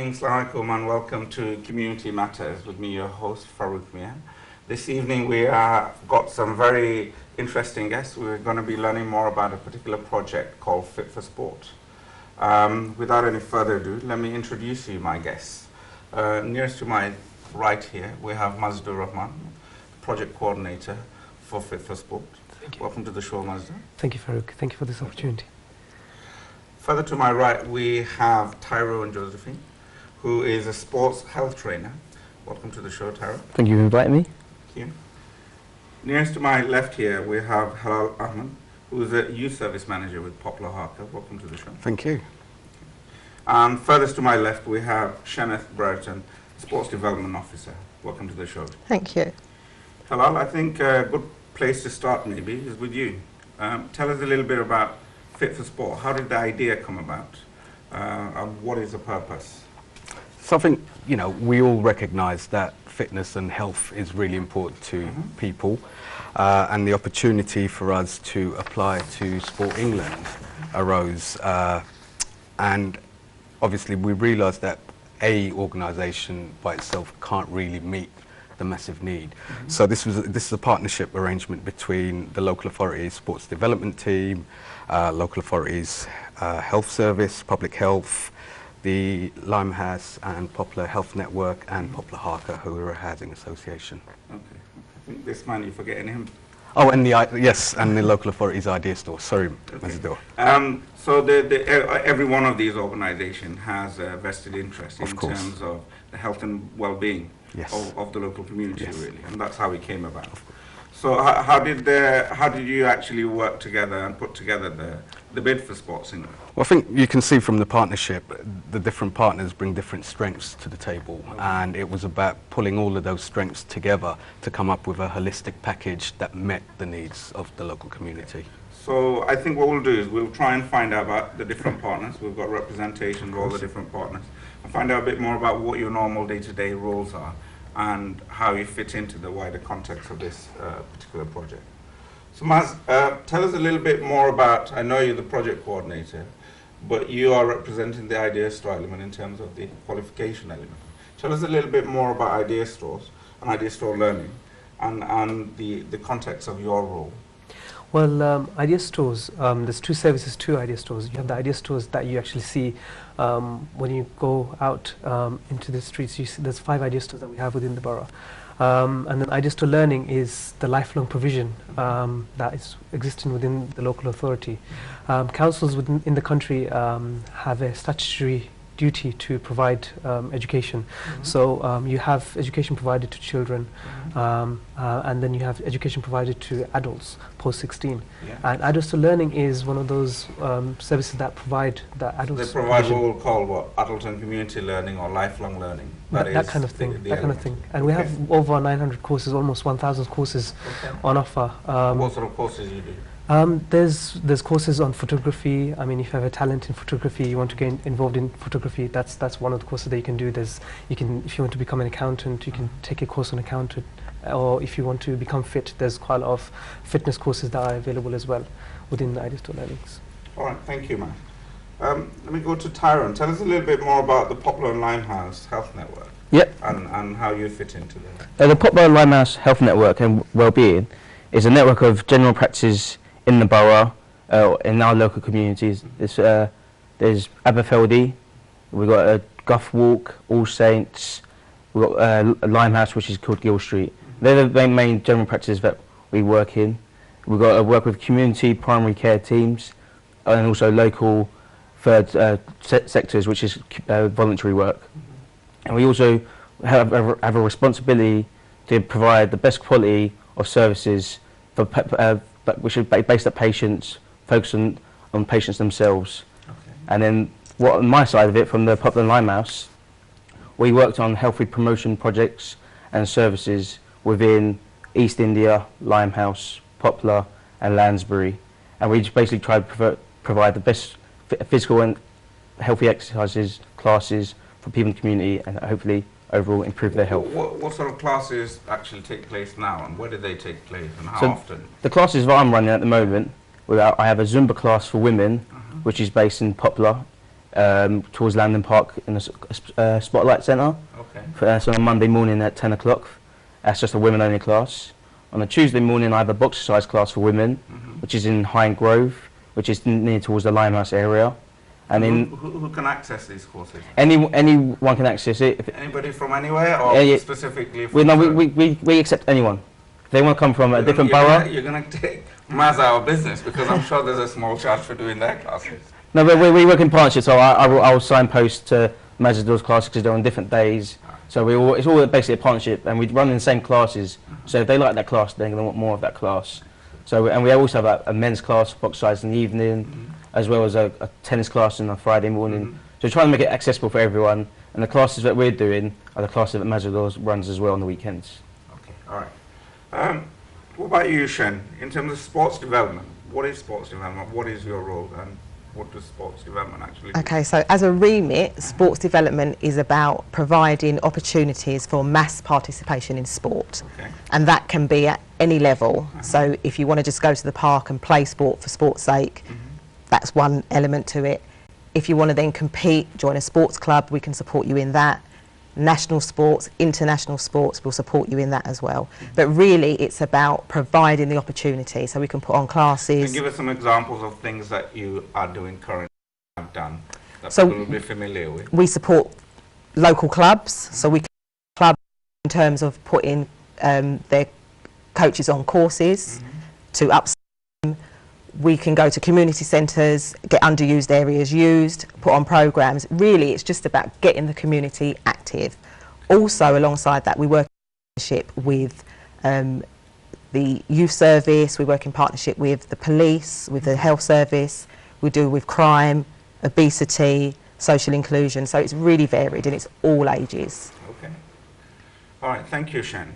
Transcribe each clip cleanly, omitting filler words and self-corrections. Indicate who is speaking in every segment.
Speaker 1: evening, Assalamu alaikum, and welcome to Community Matters with me, your host, Farouk Mia. This evening we got some very interesting guests. We're going to be learning more about a particular project called Fit for Sport. Without any further ado, let me introduce you, my guests. Nearest to my right here, we have Mazdur Rahman, Project Coordinator for Fit for Sport.
Speaker 2: Thank you.
Speaker 1: Welcome to the show, Mazdur.
Speaker 2: Thank you, Farouk. Thank you for this opportunity.
Speaker 1: Further to my right, we have Tyro and Josephine, who is a sports health trainer. Welcome to the show, Tyro.
Speaker 3: Thank you for inviting me.
Speaker 1: Thank you. Nearest to my left here, we have Halal Ahmed, who is a youth service manager with Poplar Harca. Welcome to the show.
Speaker 4: Thank you.
Speaker 1: And furthest to my left, we have Shaneth Brereton, Sports Development Officer. Welcome to the show.
Speaker 5: Thank you.
Speaker 1: Halal, I think a good place to start maybe is with you. Tell us a little bit about Fit for Sport. How did the idea come about? And what is the purpose?
Speaker 4: So I think, you know, we all recognise that fitness and health is really important to people, and the opportunity for us to apply to Sport England arose, and obviously we realised that a organisation by itself can't really meet the massive need. So this is a partnership arrangement between the local authorities sports development team, local authorities health service, public health, the Limehouse and Poplar Health Network, and Poplar Harca, who are a housing association.
Speaker 1: Okay. I think this man, you're forgetting him.
Speaker 4: Oh, and yes, and the local authorities idea store. Sorry, Mazdur.
Speaker 1: So every one of these organisations has a vested interest in terms of the health and well-being of the local community, really, and that's how it came about. So how did you actually work together and put together the bid for Sports England?
Speaker 4: Well, I think you can see from the partnership, the different partners bring different strengths to the table, and it was about pulling all of those strengths together to come up with a holistic package that met the needs of the local community.
Speaker 1: So I think what we'll do is we'll try and find out about the different partners. We've got representation of all the different partners, and find out a bit more about what your normal day-to-day roles are and how you fit into the wider context of this particular project. So Maz, tell us a little bit more about, I know you're the project coordinator, but you are representing the idea store element in terms of the qualification element. Tell us a little bit more about idea stores and idea store learning and the context of your role.
Speaker 2: Well, idea stores, there's two services to idea stores. You have the idea stores that you actually see when you go out into the streets. You see there's 5 idea stores that we have within the borough. And then idea store learning is the lifelong provision that is existing within the local authority. Councils in the country have a statutory duty to provide education. So you have education provided to children, and then you have education provided to adults post 16. And adults to learning is one of those services that provide the adults.
Speaker 1: They provide what we'll call what, adult and community learning or lifelong learning.
Speaker 2: That kind of thing. That kind of thing. And we have over 900 courses, almost 1,000 courses on offer.
Speaker 1: What sort of courses you do?
Speaker 2: There's courses on photography. I mean, if you have a talent in photography, you want to get involved in photography, that's one of the courses that you can do. If you want to become an accountant, you can take a course on accountant. Or if you want to become fit, there's quite a lot of fitness courses that are available as well within the idea store learnings.
Speaker 1: All right, thank you, man. Let me go to Tyrone. Tell us a little bit more about the Poplar and Limehouse Health Network.
Speaker 3: Yep.
Speaker 1: And how you fit into that.
Speaker 3: The Poplar and Limehouse Health Network and Wellbeing is a network of general practices in the borough, in our local communities. There's Aberfeldy, we've got Guff Walk, All Saints, we've got Limehouse, which is called Gill Street. They're the main general practices that we work in. We've got to work with community primary care teams and also local third sectors, which is voluntary work. And we also have a responsibility to provide the best quality of services for which is based at patients, focusing on patients themselves. And then on my side of it, from the Poplar and Limehouse, we worked on healthy promotion projects and services within East India, Limehouse, Poplar and Lansbury. And we just basically tried to provide the best physical and healthy exercises, classes for people in the community, and hopefully overall improve their health.
Speaker 1: What sort of classes actually take place now, and where do they take place, and how often?
Speaker 3: The classes that I'm running at the moment, I have a Zumba class for women, which is based in Poplar. towards Landon Park in the Spotlight Centre.
Speaker 1: Okay.
Speaker 3: So on a Monday morning at 10 o'clock. That's just a women-only class. On a Tuesday morning, I have a box exercise class for women, which is in Hind Grove, which is near towards the Limehouse area. And
Speaker 1: who can access these courses?
Speaker 3: Anyone can access it.
Speaker 1: Anybody from anywhere, or specifically from...
Speaker 3: We accept anyone. If they want to come from a different borough...
Speaker 1: You're going to take Maz out of business, because I'm sure there's a small charge for doing their classes.
Speaker 3: No, but we work in partnership, so I will signpost to Mazador's classes because they're on different days. So it's all basically a partnership, and we run in the same classes. So if they like that class, they're going to want more of that class. And we also have a men's class, box size in the evening, as well as a tennis class on a Friday morning. So trying to make it accessible for everyone. And the classes that we're doing are the classes that Mazador's runs as well on the weekends.
Speaker 1: Okay, all right. What about you, Shen? In terms of sports development, what is sports development? What is your role, and what does sports development actually do?
Speaker 5: Okay, so as a remit, sports development is about providing opportunities for mass participation in sport.
Speaker 1: Okay.
Speaker 5: And that can be at any level. So if you want to just go to the park and play sport for sport's sake, that's one element to it. If you want to then compete, join a sports club, we can support you in that. National sports, international sports, will support you in that as well. But really, it's about providing the opportunity, so we can put on classes.
Speaker 1: Can you give us some examples of things that you are doing currently, have done, that
Speaker 5: So
Speaker 1: people will be familiar with?
Speaker 5: we support local clubs, so we can club in terms of putting their coaches on courses to upskill them. We can go to community centres, get underused areas used, put on programmes. Really, it's just about getting the community active. Also, alongside that, we work in partnership with the youth service, we work in partnership with the police, with the health service, we do with crime, obesity, social inclusion. So it's really varied and it's all ages.
Speaker 1: Okay. All right, thank you, Shen.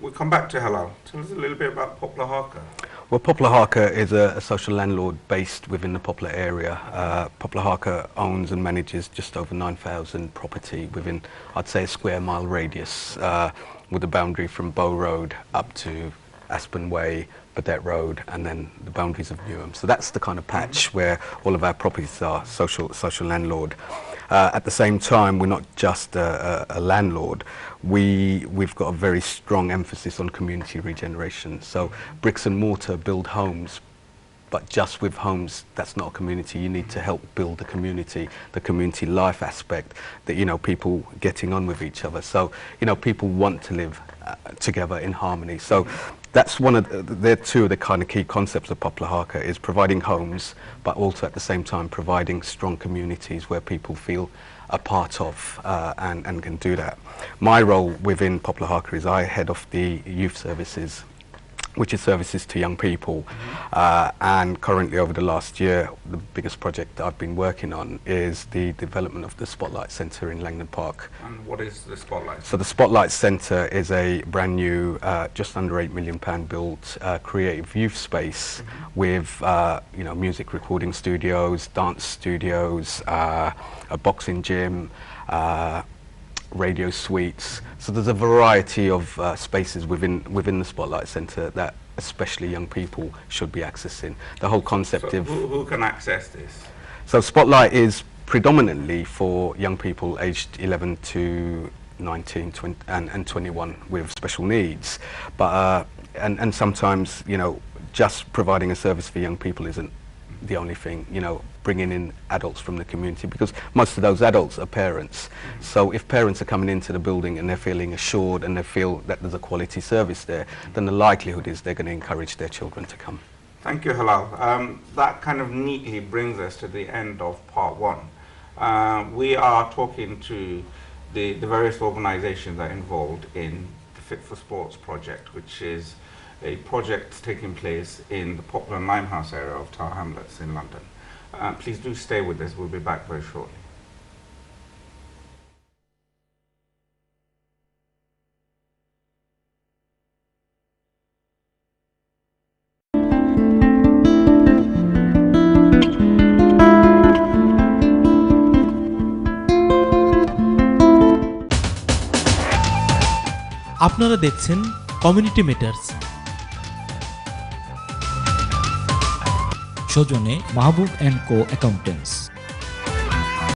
Speaker 1: We'll come back to Halal. Tell us a little bit about Poplar Harca.
Speaker 4: Well, Poplar Harca is a social landlord based within the Poplar area. Poplar Harca owns and manages just over 9,000 property within, I'd say, a square mile radius, with a boundary from Bow Road up to Aspen Way, Burdett Road, and then the boundaries of Newham. So that's the kind of patch where all of our properties are social landlord. At the same time, we're not just a landlord. We've got a very strong emphasis on community regeneration. So bricks and mortar build homes, but just with homes, that's not a community. You need to help build the community life aspect, that, you know, people getting on with each other. So, you know, people want to live together in harmony. So that's one of they're two of the kind of key concepts of Poplar Harca, is providing homes, but also at the same time providing strong communities where people feel a part of and can do that. My role within Poplar Harca is I head off the youth services, which is services to young people. And currently, over the last year, the biggest project that I've been working on is the development of the Spotlight Centre in Langdon Park.
Speaker 1: And what is the Spotlight?
Speaker 4: So the Spotlight Centre is a brand new, just under £8 million built creative youth space with you know, music recording studios, dance studios, a boxing gym, radio suites. So there's a variety of spaces within the Spotlight Centre that especially young people should be accessing. The whole concept
Speaker 1: So
Speaker 4: of...
Speaker 1: who can access this?
Speaker 4: So Spotlight is predominantly for young people aged 11 to 19 20, and 21 with special needs. But and sometimes, you know, just providing a service for young people isn't the only thing, you know, bringing in adults from the community, because most of those adults are parents. So if parents are coming into the building and they're feeling assured and they feel that there's a quality service there, then the likelihood is they're going to encourage their children to come.
Speaker 1: Thank you, Halal. That kind of neatly brings us to the end of part one. We are talking to the various organizations that are involved in the Fit for Sports project, which is a project taking place in the Poplar and Limehouse area of Tower Hamlets in London. Please do stay with us. We'll be back very shortly.
Speaker 6: আপনারা দেখছেন community matters, সৌজন্যে মাহবুব and co accountants.